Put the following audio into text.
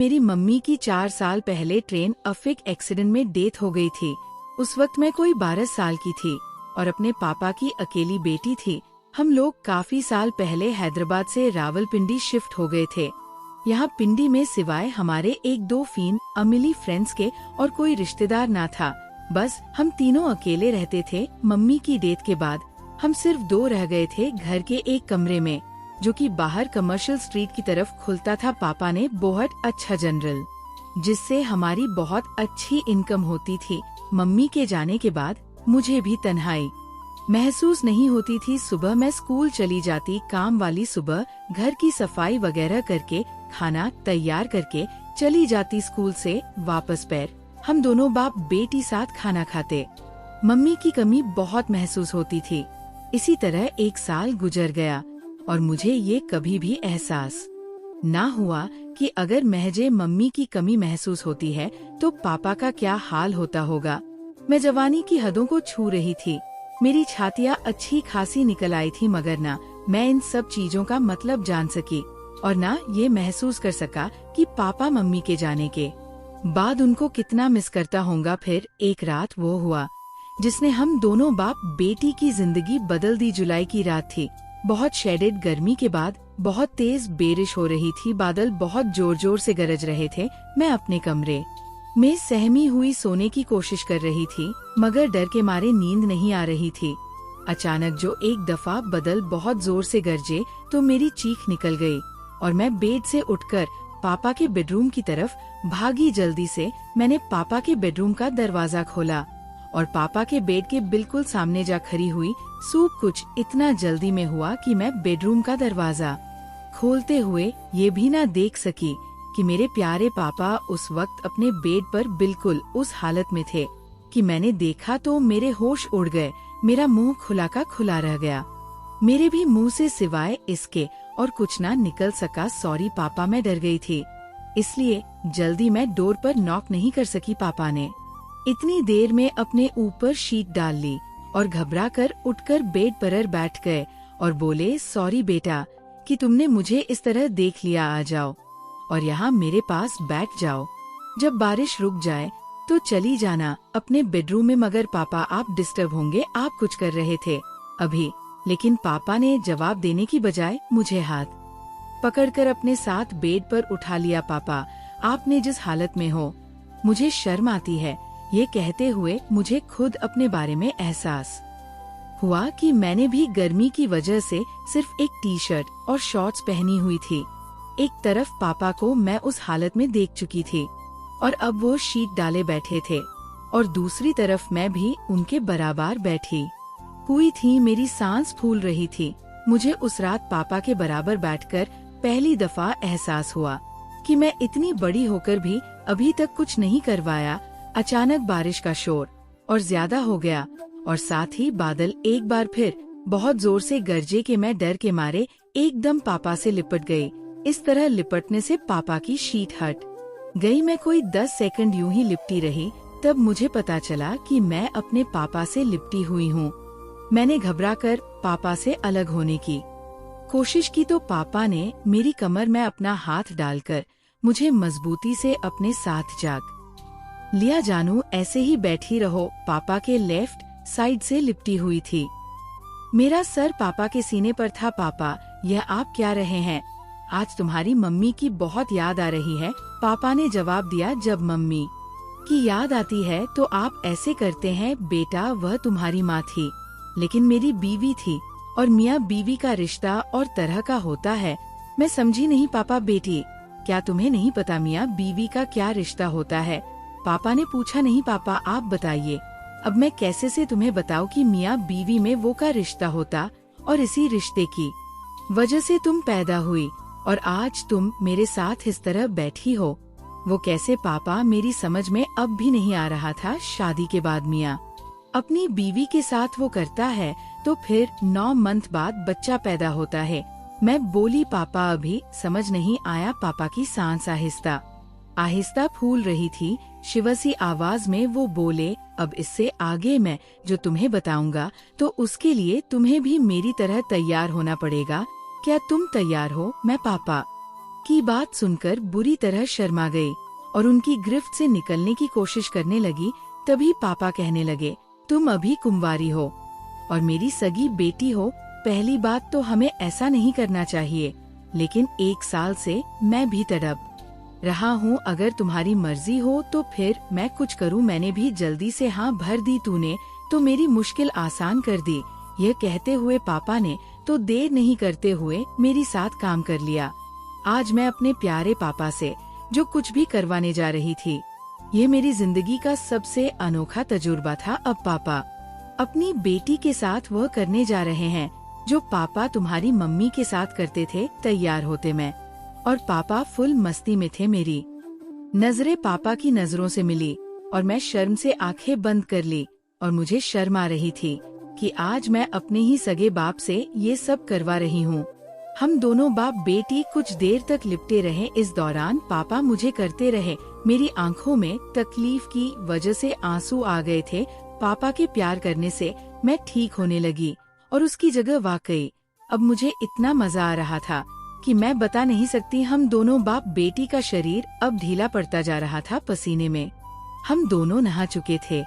मेरी मम्मी की 4 साल पहले ट्रेन अफिक एक्सीडेंट में डेथ हो गई थी। उस वक्त मैं कोई 12 साल की थी और अपने पापा की अकेली बेटी थी। हम लोग काफी साल पहले हैदराबाद से रावलपिंडी शिफ्ट हो गए थे। यहाँ पिंडी में सिवाय हमारे 1-2 अमिली फ्रेंड्स के और कोई रिश्तेदार ना था। बस हम तीनों अकेले रहते थे। मम्मी की डेथ के बाद हम सिर्फ 2 रह गए थे घर के एक कमरे में, जो कि बाहर कमर्शियल स्ट्रीट की तरफ खुलता था। पापा ने बहुत अच्छा जनरल, जिससे हमारी बहुत अच्छी इनकम होती थी। मम्मी के जाने के बाद मुझे भी तन्हाई महसूस नहीं होती थी। सुबह मैं स्कूल चली जाती, काम वाली सुबह घर की सफाई वगैरह करके खाना तैयार करके चली जाती स्कूल से वापस। पैर हम दोनों बाप बेटी साथ खाना खाते। मम्मी की कमी बहुत महसूस होती थी। इसी तरह 1 साल गुजर गया और मुझे ये कभी भी एहसास ना हुआ कि अगर महजे मम्मी की कमी महसूस होती है तो पापा का क्या हाल होता होगा। मैं जवानी की हदों को छू रही थी। मेरी छातियाँ अच्छी खासी निकल आई थी, मगर ना मैं इन सब चीजों का मतलब जान सकी और ना ये महसूस कर सका कि पापा मम्मी के जाने के बाद उनको कितना मिस करता होगा। फिर एक रात वो हुआ जिसने हम दोनों बाप बेटी की जिंदगी बदल दी। जुलाई की रात थी। बहुत शेडेड गर्मी के बाद बहुत तेज बारिश हो रही थी। बादल बहुत जोर जोर से गरज रहे थे। मैं अपने कमरे में सहमी हुई सोने की कोशिश कर रही थी, मगर डर के मारे नींद नहीं आ रही थी। अचानक जो एक दफा बादल बहुत जोर से गरजे तो मेरी चीख निकल गई और मैं बेड से उठकर पापा के बेडरूम की तरफ भागी। जल्दी से मैंने पापा के बेडरूम का दरवाजा खोला और पापा के बेड के बिल्कुल सामने जा खड़ी हुई। सब कुछ इतना जल्दी में हुआ कि मैं बेडरूम का दरवाजा खोलते हुए ये भी ना देख सकी कि मेरे प्यारे पापा उस वक्त अपने बेड पर बिल्कुल उस हालत में थे कि मैंने देखा तो मेरे होश उड़ गए। मेरा मुंह खुला का खुला रह गया। मेरे भी मुंह से सिवाय इसके और कुछ ना निकल सका। सॉरी पापा, मैं डर गई थी, इसलिए जल्दी मैं डोर पर नॉक नहीं कर सकी। पापा ने इतनी देर में अपने ऊपर शीट डाल ली और घबराकर उठकर बेड पर बैठ गए और बोले, सॉरी बेटा कि तुमने मुझे इस तरह देख लिया। आ जाओ और यहाँ मेरे पास बैठ जाओ। जब बारिश रुक जाए तो चली जाना अपने बेडरूम में। मगर पापा आप डिस्टर्ब होंगे, आप कुछ कर रहे थे अभी। लेकिन पापा ने जवाब देने की बजाय मुझे हाथ पकड़कर अपने साथ बेड पर उठा लिया। पापा आपने जिस हालत में हो मुझे शर्म आती है। ये कहते हुए मुझे खुद अपने बारे में एहसास हुआ कि मैंने भी गर्मी की वजह से सिर्फ एक टी-शर्ट और शॉर्ट्स पहनी हुई थी। एक तरफ पापा को मैं उस हालत में देख चुकी थी और अब वो शीट डाले बैठे थे और दूसरी तरफ मैं भी उनके बराबर बैठी हुई थी। मेरी सांस फूल रही थी। मुझे उस रात पापा के बराबर बैठकर पहली दफा एहसास हुआ कि मैं इतनी बड़ी होकर भी अभी तक कुछ नहीं करवाया। अचानक बारिश का शोर और ज्यादा हो गया और साथ ही बादल एक बार फिर बहुत जोर से गरजे कि मैं डर के मारे एकदम पापा से लिपट गई। इस तरह लिपटने से पापा की शीट हट गई। मैं कोई 10 सेकंड यूं ही लिपटी रही। तब मुझे पता चला कि मैं अपने पापा से लिपटी हुई हूँ। मैंने घबराकर पापा से अलग होने की कोशिश की तो पापा ने मेरी कमर में अपना हाथ डालकर मुझे मजबूती से अपने साथ जाग लिया। जानू ऐसे ही बैठी रहो। पापा के लेफ्ट साइड से लिपटी हुई थी। मेरा सर पापा के सीने पर था। पापा यह आप क्या रहे हैं? आज तुम्हारी मम्मी की बहुत याद आ रही है, पापा ने जवाब दिया। जब मम्मी की याद आती है तो आप ऐसे करते हैं बेटा, वह तुम्हारी माँ थी लेकिन मेरी बीवी थी और मियाँ बीवी का रिश्ता और तरह का होता है। मैं समझी नहीं पापा। बेटी क्या तुम्हें नहीं पता मियाँ बीवी का क्या रिश्ता होता है? पापा ने पूछा। नहीं पापा आप बताइए। अब मैं कैसे से तुम्हें बताऊं कि मियाँ बीवी में वो का रिश्ता होता और इसी रिश्ते की वजह से तुम पैदा हुई और आज तुम मेरे साथ इस तरह बैठी हो। वो कैसे पापा? मेरी समझ में अब भी नहीं आ रहा था। शादी के बाद मियाँ अपनी बीवी के साथ वो करता है तो फिर 9 मंथ बाद बच्चा पैदा होता है। मैं बोली पापा अभी समझ नहीं आया। पापा की सांस आहिस्ता आहिस्ता फूल रही थी। शिवसी आवाज में वो बोले, अब इससे आगे मैं जो तुम्हें बताऊंगा तो उसके लिए तुम्हें भी मेरी तरह तैयार होना पड़ेगा। क्या तुम तैयार हो? मैं पापा की बात सुनकर बुरी तरह शर्मा गई और उनकी गिरफ्त से निकलने की कोशिश करने लगी। तभी पापा कहने लगे, तुम अभी कुंवारी हो और मेरी सगी बेटी हो। पहली बात तो हमें ऐसा नहीं करना चाहिए, लेकिन 1 साल से मैं भी तड़प रहा हूँ। अगर तुम्हारी मर्जी हो तो फिर मैं कुछ करूँ। मैंने भी जल्दी से हाँ भर दी। तूने तो मेरी मुश्किल आसान कर दी। यह कहते हुए पापा ने तो देर नहीं करते हुए मेरी साथ काम कर लिया। आज मैं अपने प्यारे पापा से जो कुछ भी करवाने जा रही थी, ये मेरी जिंदगी का सबसे अनोखा तजुर्बा था। अब पापा अपनी बेटी के साथ वह करने जा रहे हैं जो पापा तुम्हारी मम्मी के साथ करते थे। तैयार होते मैं और पापा फुल मस्ती में थे। मेरी नजरें पापा की नजरों से मिली और मैं शर्म से आंखें बंद कर ली और मुझे शर्म आ रही थी कि आज मैं अपने ही सगे बाप से ये सब करवा रही हूँ। हम दोनों बाप बेटी कुछ देर तक लिपटे रहे। इस दौरान पापा मुझे करते रहे। मेरी आंखों में तकलीफ की वजह से आंसू आ गए थे। पापा के प्यार करने से मैं ठीक होने लगी और उसकी जगह वाकई अब मुझे इतना मजा आ रहा था कि मैं बता नहीं सकती। हम दोनों बाप बेटी का शरीर अब ढीला पड़ता जा रहा था पसीने में। हम दोनों नहा चुके थे